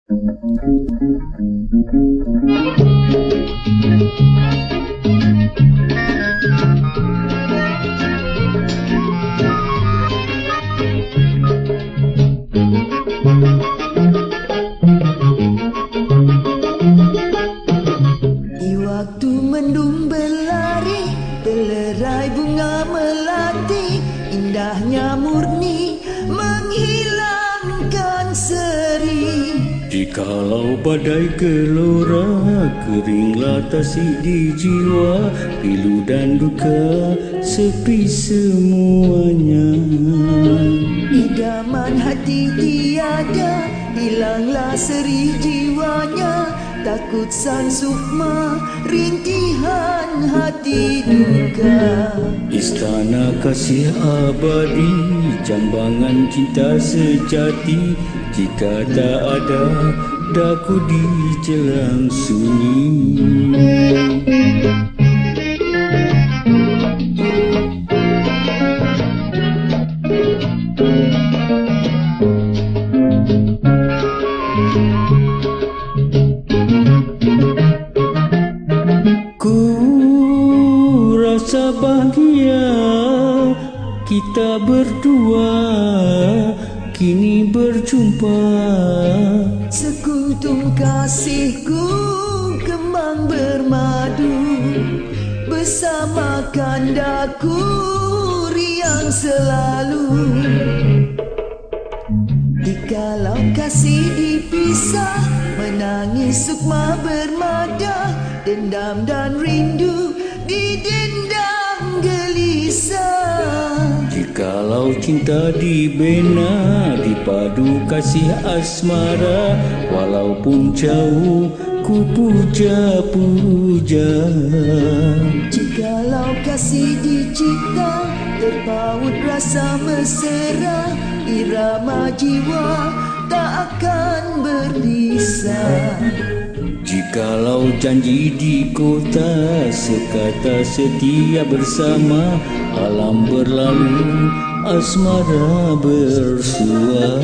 Di waktu mendung berlari, telerai bunga melati, indahnya murni menghilangkan seri. Jikalau badai gelora, keringlah tasik di jiwa, pilu dan duka sepi semuanya. Idaman hati tiada, hilanglah seri jiwanya, takut sang sukma, rintihan hati duka. Istana kasih abadi, jambangan cinta sejati, jika tak ada daku di jelang sunyi. Ku rasa bahagia kita berdua kini berjumpa. Sekuntum kasihku kembang bermadu, bersama kandaku riang selalu. Dikalau kasih dipisah, menangis sukma bermadah, dendam dan rindu didendam gelisah. Jikalau cinta dibina, dipadu kasih asmara, walaupun jauh ku puja-puja. Jikalau kasih dicipta, terpaut rasa mesra, irama jiwa tak akan berpisah. Jikalau janji di kota, sekata setia bersama, alam berlalu, asmara bersua.